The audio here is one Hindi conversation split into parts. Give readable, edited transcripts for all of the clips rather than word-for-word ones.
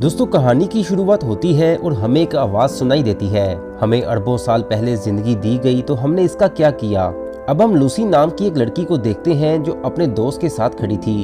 दोस्तों, कहानी की शुरुआत होती है और हमें एक आवाज सुनाई देती है। हमें अरबों साल पहले जिंदगी दी गई तो हमने इसका क्या किया। अब हम लूसी नाम की एक लड़की को देखते हैं जो अपने दोस्त के साथ खड़ी थी।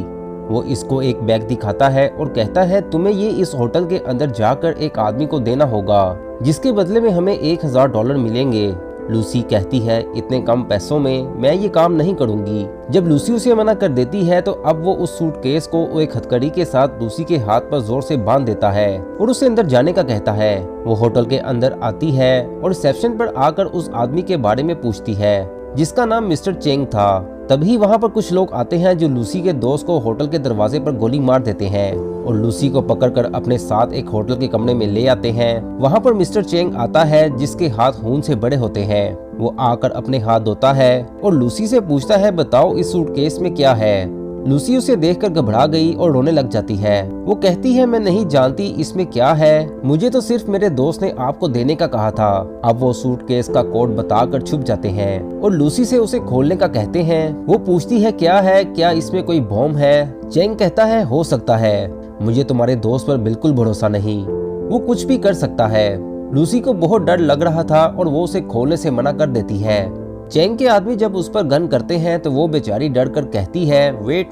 वो इसको एक बैग दिखाता है और कहता है तुम्हें ये इस होटल के अंदर जाकर एक आदमी को देना होगा, जिसके बदले में हमें $1000 मिलेंगे। लूसी कहती है इतने कम पैसों में मैं ये काम नहीं करूंगी। जब लूसी उसे मना कर देती है तो अब वो उस सूटकेस को एक हथकड़ी के साथ लूसी के हाथ पर जोर से बांध देता है और उसे अंदर जाने का कहता है। वो होटल के अंदर आती है और रिसेप्शन पर आकर उस आदमी के बारे में पूछती है जिसका नाम मिस्टर चेंग था। तभी वहाँ पर कुछ लोग आते हैं जो लूसी के दोस्त को होटल के दरवाजे पर गोली मार देते हैं और लूसी को पकड़कर अपने साथ एक होटल के कमरे में ले आते हैं। वहाँ पर मिस्टर चेंग आता है जिसके हाथ खून से बड़े होते हैं। वो आकर अपने हाथ धोता है और लूसी से पूछता है बताओ इस सूटकेस में क्या है। लूसी उसे देखकर घबरा गई और रोने लग जाती है। वो कहती है मैं नहीं जानती इसमें क्या है, मुझे तो सिर्फ मेरे दोस्त ने आपको देने का कहा था। अब वो सूटकेस का कोड बताकर छुप जाते हैं और लूसी से उसे खोलने का कहते हैं। वो पूछती है क्या है, क्या इसमें कोई बॉम्ब है। चेंग कहता है हो सकता है, मुझे तुम्हारे दोस्त पर बिल्कुल भरोसा नहीं, वो कुछ भी कर सकता है। लूसी को बहुत डर लग रहा था और वो उसे खोलने से मना कर देती है। चेंग के आदमी जब उस पर गन करते हैं तो वो बेचारी डर कर कहती है वेट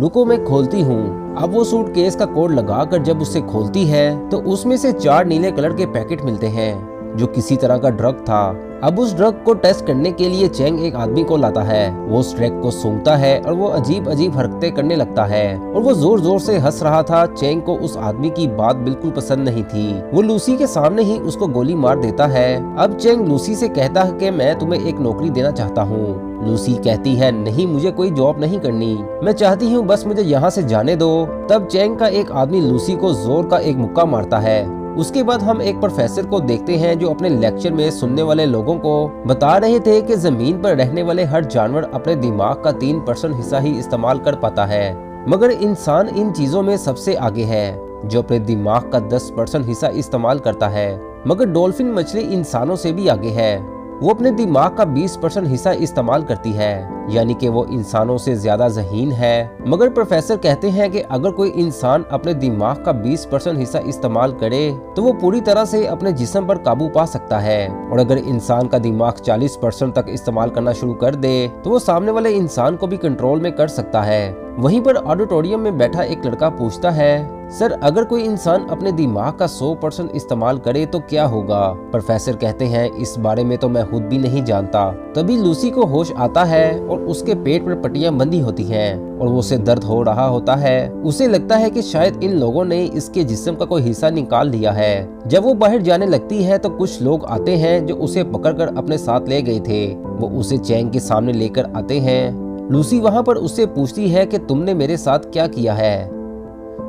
रुको मैं खोलती हूँ। अब वो सूटकेस का कोड लगाकर जब उसे खोलती है तो उसमें से 4 नीले कलर के पैकेट मिलते हैं जो किसी तरह का ड्रग था। अब उस ड्रग को टेस्ट करने के लिए चेंग एक आदमी को लाता है। वो उस ड्रग को सूंघता है और वो अजीब अजीब हरकतें करने लगता है और वो जोर जोर से हंस रहा था। चेंग को उस आदमी की बात बिल्कुल पसंद नहीं थी। वो लूसी के सामने ही उसको गोली मार देता है। अब चेंग लूसी से कहता है कि मैं तुम्हें एक नौकरी देना चाहता हूँ। लूसी कहती है नहीं, मुझे कोई जॉब नहीं करनी, मैं चाहती हूँ बस मुझे यहाँ से जाने दो। तब चेंग का एक आदमी लूसी को जोर का एक मुक्का मारता है। उसके बाद हम एक प्रोफेसर को देखते हैं जो अपने लेक्चर में सुनने वाले लोगों को बता रहे थे कि जमीन पर रहने वाले हर जानवर अपने दिमाग का 3% हिस्सा ही इस्तेमाल कर पाता है, मगर इंसान इन चीजों में सबसे आगे है जो अपने दिमाग का 10% हिस्सा इस्तेमाल करता है। मगर डॉल्फिन मछली इंसानों से भी आगे है, वो अपने दिमाग का 20% हिस्सा इस्तेमाल करती है, यानी कि वो इंसानों से ज्यादा ज़हीन है। मगर प्रोफेसर कहते हैं कि अगर कोई इंसान अपने दिमाग का 20% हिस्सा इस्तेमाल करे तो वो पूरी तरह से अपने जिस्म पर काबू पा सकता है, और अगर इंसान का दिमाग 40% तक इस्तेमाल करना शुरू कर दे तो वो सामने वाले इंसान को भी कंट्रोल में कर सकता है। वहीं पर ऑडिटोरियम में बैठा एक लड़का पूछता है सर, अगर कोई इंसान अपने दिमाग का 100% इस्तेमाल करे तो क्या होगा। प्रोफेसर कहते हैं इस बारे में तो मैं खुद भी नहीं जानता। तभी लूसी को होश आता है और उसके पेट पर पट्टियां बंधी होती हैं और वो उसे दर्द हो रहा होता है। उसे लगता है कि शायद इन लोगों ने इसके जिस्म का कोई हिस्सा निकाल दिया है। जब वो बाहर जाने लगती है तो कुछ लोग आते हैं जो उसे पकड़कर अपने साथ ले गए थे। वो उसे चेंग के सामने लेकर आते हैं। लूसी वहाँ पर उससे पूछती है कि तुमने मेरे साथ क्या किया है।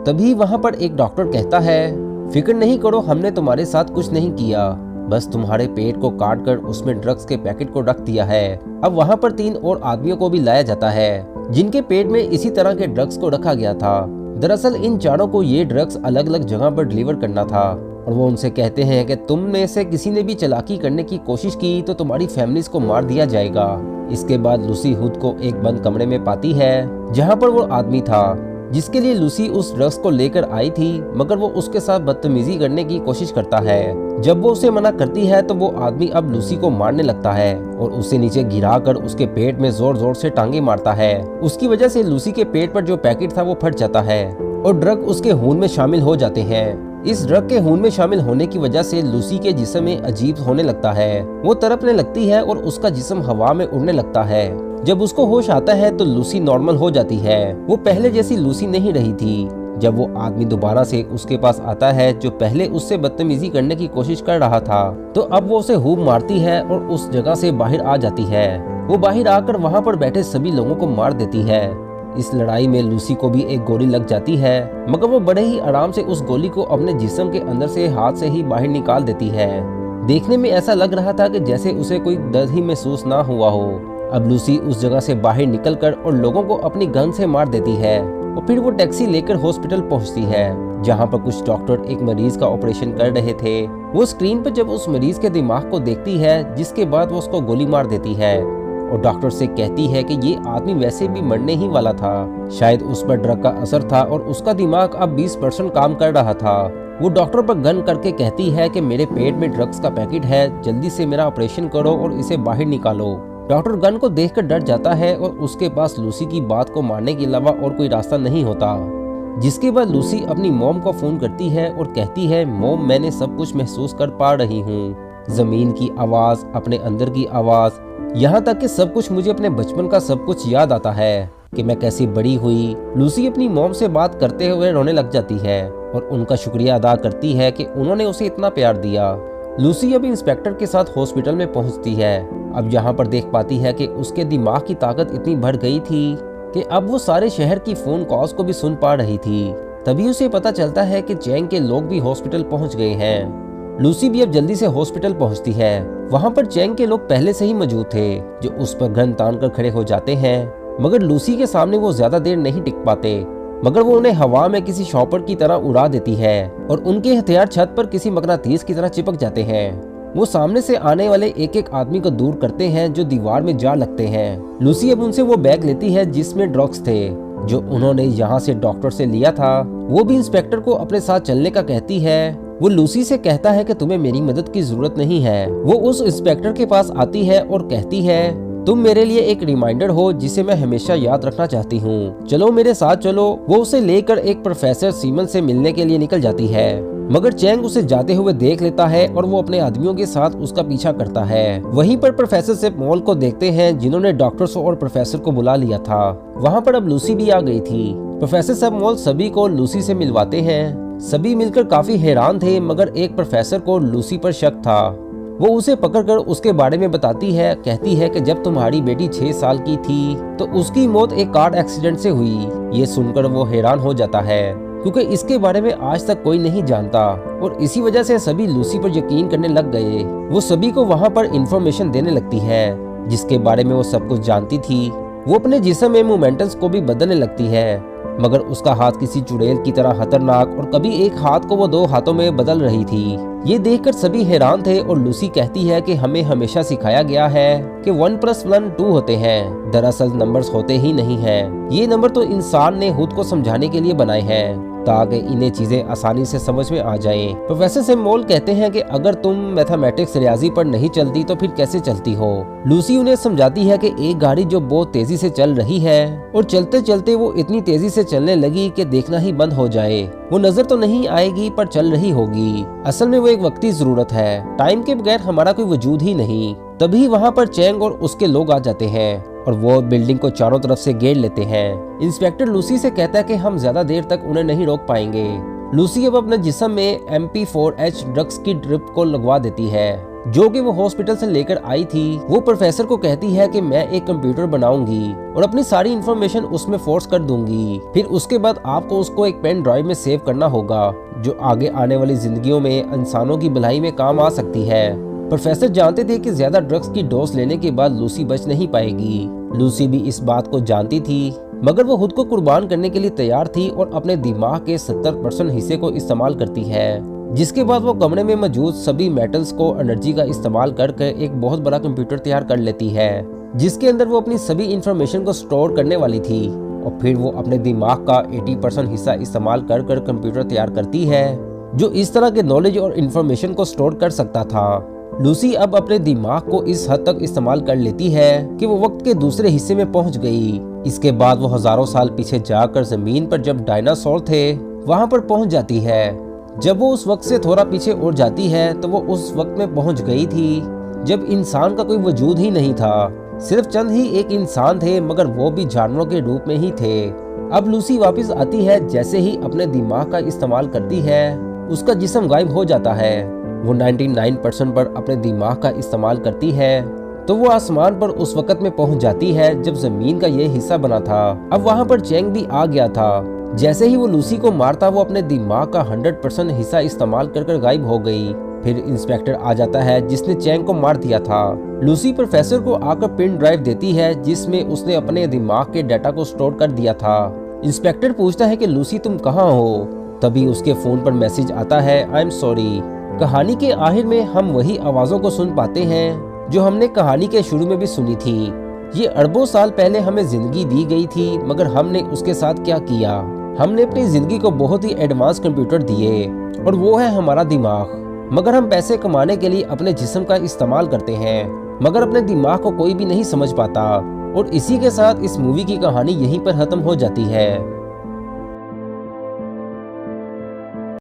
तभी वहाँ पर एक डॉक्टर कहता है फिक्र नहीं करो, हमने तुम्हारे साथ कुछ नहीं किया, बस तुम्हारे पेट को काट कर उसमें ड्रग्स के पैकेट को रख दिया है। अब वहाँ पर 3 और आदमियों को भी लाया जाता है जिनके पेट में इसी तरह के ड्रग्स को रखा गया था। दरअसल इन चारों को ये ड्रग्स अलग अलग जगह पर डिलीवर करना था और वो उनसे कहते हैं कि तुम में से किसी ने भी चालाकी करने की कोशिश की तो तुम्हारी फैमिलीज को मार दिया जाएगा। इसके बाद लूसी खुद को एक बंद कमरे में पाती है जहाँ पर वो आदमी था जिसके लिए लूसी उस ड्रग्स को लेकर आई थी, मगर वो उसके साथ बदतमीजी करने की कोशिश करता है। जब वो उसे मना करती है तो वो आदमी अब लूसी को मारने लगता है और उसे नीचे गिराकर उसके पेट में जोर जोर से टांगे मारता है। उसकी वजह से लूसी के पेट पर जो पैकेट था वो फट जाता है और ड्रग उसके खून में शामिल हो जाते हैं। इस ड्रग के खून में शामिल होने की वजह से लूसी के जिस्म में अजीब होने लगता है, वो तड़पने लगती है और उसका जिस्म हवा में उड़ने लगता है। जब उसको होश आता है तो लूसी नॉर्मल हो जाती है। वो पहले जैसी लूसी नहीं रही थी। जब वो आदमी दोबारा से उसके पास आता है जो पहले उससे बदतमीजी करने की कोशिश कर रहा था, तो अब वो उसे खूब मारती है और उस जगह से बाहर आ जाती है। वो बाहर आकर वहाँ पर बैठे सभी लोगों को मार देती है। इस लड़ाई में लूसी को भी एक गोली लग जाती है, मगर वो बड़े ही आराम से उस गोली को अपने जिस्म के अंदर से हाथ से ही बाहर निकाल देती है। देखने में ऐसा लग रहा था कि जैसे उसे कोई दर्द ही महसूस ना हुआ हो। अब लूसी उस जगह से बाहर निकलकर और लोगों को अपनी गन से मार देती है और फिर वो टैक्सी लेकर हॉस्पिटल पहुंचती है जहां पर कुछ डॉक्टर एक मरीज का ऑपरेशन कर रहे थे। वो स्क्रीन पर जब उस मरीज के दिमाग को देखती है, जिसके बाद वो उसको गोली मार देती है और डॉक्टर से कहती है कि ये आदमी वैसे भी मरने ही वाला था, शायद उस पर ड्रग का असर था और उसका दिमाग अब 20% काम कर रहा था। वो डॉक्टर पर गन करके कहती है कि मेरे पेट में ड्रग्स का पैकेट है, जल्दी से मेरा ऑपरेशन करो और इसे बाहर निकालो। डॉक्टर गन को देखकर डर जाता है और उसके पास लूसी की बात को मानने के अलावा और कोई रास्ता नहीं होता। जिसके बाद लूसी अपनी मॉम को फोन करती है और कहती है, मॉम मैंने सब कुछ महसूस कर पा रही हूँ, जमीन की आवाज, अपने अंदर की आवाज, यहाँ तक कि सब कुछ मुझे अपने बचपन का सब कुछ याद आता है कि मैं कैसी बड़ी हुई। लूसी अपनी मॉम से बात करते हुए रोने लग जाती है और उनका शुक्रिया अदा करती है कि उन्होंने उसे इतना प्यार दिया। लूसी अब इंस्पेक्टर के साथ हॉस्पिटल में पहुंचती है। अब यहाँ पर देख पाती है कि उसके दिमाग की ताकत इतनी बढ़ गई थी कि अब वो सारे शहर की फोन कॉल्स को भी सुन पा रही थी। तभी उसे पता चलता है कि चैंग के लोग भी हॉस्पिटल पहुंच गए हैं। लूसी भी अब जल्दी से हॉस्पिटल पहुंचती है। वहां पर चैंग के लोग पहले से ही मौजूद थे, जो उस पर गन तान कर खड़े हो जाते हैं। मगर लूसी के सामने वो ज्यादा देर नहीं टिक पाते, मगर वो उन्हें हवा में किसी शॉपर की तरह उड़ा देती है और उनके हथियार छत पर किसी मकनातीस की तरह चिपक जाते हैं। वो सामने से आने वाले एक एक आदमी को दूर करते हैं जो दीवार में जा लगते हैं। लूसी अब उनसे वो बैग लेती है जिसमें ड्रग्स थे, जो उन्होंने यहाँ से डॉक्टर से लिया था। वो भी इंस्पेक्टर को अपने साथ चलने का कहती है। वो लूसी से कहता है कि तुम्हें मेरी मदद की जरूरत नहीं है। वो उस इंस्पेक्टर के पास आती है और कहती है, तुम मेरे लिए एक रिमाइंडर हो जिसे मैं हमेशा याद रखना चाहती हूँ, चलो मेरे साथ चलो। वो उसे लेकर एक प्रोफेसर सीमन से मिलने के लिए निकल जाती है, मगर चैंग उसे जाते हुए देख लेता है और वो अपने आदमियों के साथ उसका पीछा करता है। वहीं पर प्रोफेसर सेप मॉल को देखते हैं जिन्होंने डॉक्टर्स और प्रोफेसर को बुला लिया था। वहाँ पर अब लूसी भी आ गई थी। प्रोफेसर सेप मॉल सभी को लूसी से मिलवाते हैं। सभी मिलकर काफी हैरान थे, मगर एक प्रोफेसर को लूसी पर शक था। वो उसे पकड़कर उसके बारे में बताती है। कहती है कि जब तुम्हारी बेटी 6 साल की थी तो उसकी मौत एक कार एक्सीडेंट से हुई। ये सुनकर वो हैरान हो जाता है क्योंकि इसके बारे में आज तक कोई नहीं जानता और इसी वजह से सभी लूसी पर यकीन करने लग गए। वो सभी को वहाँ पर इंफॉर्मेशन देने लगती है जिसके बारे में वो सब कुछ जानती थी। वो अपने जिस्म में मोमेंटम्स को भी बदलने लगती है, मगर उसका हाथ किसी चुड़ैल की तरह खतरनाक और कभी एक हाथ को वो 2 हाथों में बदल रही थी। ये देखकर सभी हैरान थे और लूसी कहती है कि हमें हमेशा सिखाया गया है कि 1+1 2 होते हैं, दरअसल नंबर्स होते ही नहीं हैं। ये नंबर तो इंसान ने खुद को समझाने के लिए बनाए हैं ताकि इन्हें चीजें आसानी से समझ में आ जाएं। प्रोफेसर सेमोल कहते हैं कि अगर तुम मैथमेटिक्स रियाजी पर नहीं चलती तो फिर कैसे चलती हो। लूसी उन्हें समझाती है कि एक गाड़ी जो बहुत तेजी से चल रही है और चलते चलते वो इतनी तेजी से चलने लगी कि देखना ही बंद हो जाए, वो नजर तो नहीं आएगी पर चल रही होगी। असल में वो एक वक्ती जरूरत है, टाइम के बगैर हमारा कोई वजूद ही नहीं। तभी वहाँ पर चैंग और उसके लोग आ जाते हैं और वो बिल्डिंग को चारों तरफ से घेर लेते हैं। इंस्पेक्टर लूसी से कहता है कि हम ज्यादा देर तक उन्हें नहीं रोक पाएंगे। लूसी अब अपने जिस्म में MP4H ड्रग्स की ड्रिप को लगवा देती है जो कि वो हॉस्पिटल से लेकर आई थी। वो प्रोफेसर को कहती है कि मैं एक कंप्यूटर बनाऊंगी और अपनी सारी इंफॉर्मेशन उसमें फोर्स कर दूंगी, फिर उसके बाद आपको उसको एक पेन ड्राइव में सेव करना होगा जो आगे आने वाली जिंदगियों में इंसानों की भलाई में काम आ सकती है। प्रोफेसर जानते थे कि ज्यादा ड्रग्स की डोज लेने के बाद लूसी बच नहीं पाएगी। लूसी भी इस बात को जानती थी, मगर वो खुद को कुर्बान करने के लिए तैयार थी और अपने दिमाग के 70% हिस्से को इस्तेमाल करती है। जिसके बाद वो कमरे में मौजूद सभी मेटल्स को एनर्जी का इस्तेमाल करके एक बहुत बड़ा कंप्यूटर तैयार कर लेती है जिसके अंदर वो अपनी सभी इंफॉर्मेशन को स्टोर करने वाली थी। और फिर वो अपने दिमाग का 80% हिस्सा इस्तेमाल कर कंप्यूटर तैयार करती है जो इस तरह के नॉलेज और इन्फॉर्मेशन को स्टोर कर सकता था। लूसी अब अपने दिमाग को इस हद तक इस्तेमाल कर लेती है कि वो वक्त के दूसरे हिस्से में पहुंच गई। इसके बाद वो हजारों साल पीछे जाकर जमीन पर जब डायनासोर थे वहां पर पहुंच जाती है। जब वो उस वक्त से थोड़ा पीछे और जाती है तो वो उस वक्त में पहुंच गई थी जब इंसान का कोई वजूद ही नहीं था, सिर्फ चंद ही एक इंसान थे, मगर वो भी जानवरों के रूप में ही थे। अब लूसी वापस आती है, जैसे ही अपने दिमाग का इस्तेमाल करती है उसका जिस्म गायब हो जाता है। वो 99% पर अपने दिमाग का इस्तेमाल करती है तो वो आसमान पर उस वक्त में पहुंच जाती है जब जमीन का ये हिस्सा बना था। अब वहाँ पर चैंग भी आ गया था। जैसे ही वो लूसी को मारता वो अपने दिमाग का 100% हिस्सा इस्तेमाल कर गायब हो गई। फिर इंस्पेक्टर आ जाता है जिसने चैंग को मार दिया था। लूसी प्रोफेसर को आकर पेन ड्राइव देती है जिसमें उसने अपने दिमाग के डाटा को स्टोर कर दिया था। इंस्पेक्टर पूछता है कि लूसी तुम कहाँ हो। तभी उसके फोन पर मैसेज आता है, आई एम सॉरी। कहानी के आखिर में हम वही आवाजों को सुन पाते हैं जो हमने कहानी के शुरू में भी सुनी थी। ये अरबों साल पहले हमें जिंदगी दी गई थी, मगर हमने उसके साथ क्या किया। हमने अपनी जिंदगी को बहुत ही एडवांस कंप्यूटर दिए और वो है हमारा दिमाग। मगर हम पैसे कमाने के लिए अपने जिस्म का इस्तेमाल करते हैं, मगर अपने दिमाग को कोई भी नहीं समझ पाता। और इसी के साथ इस मूवी की कहानी यहीं पर खत्म हो जाती है।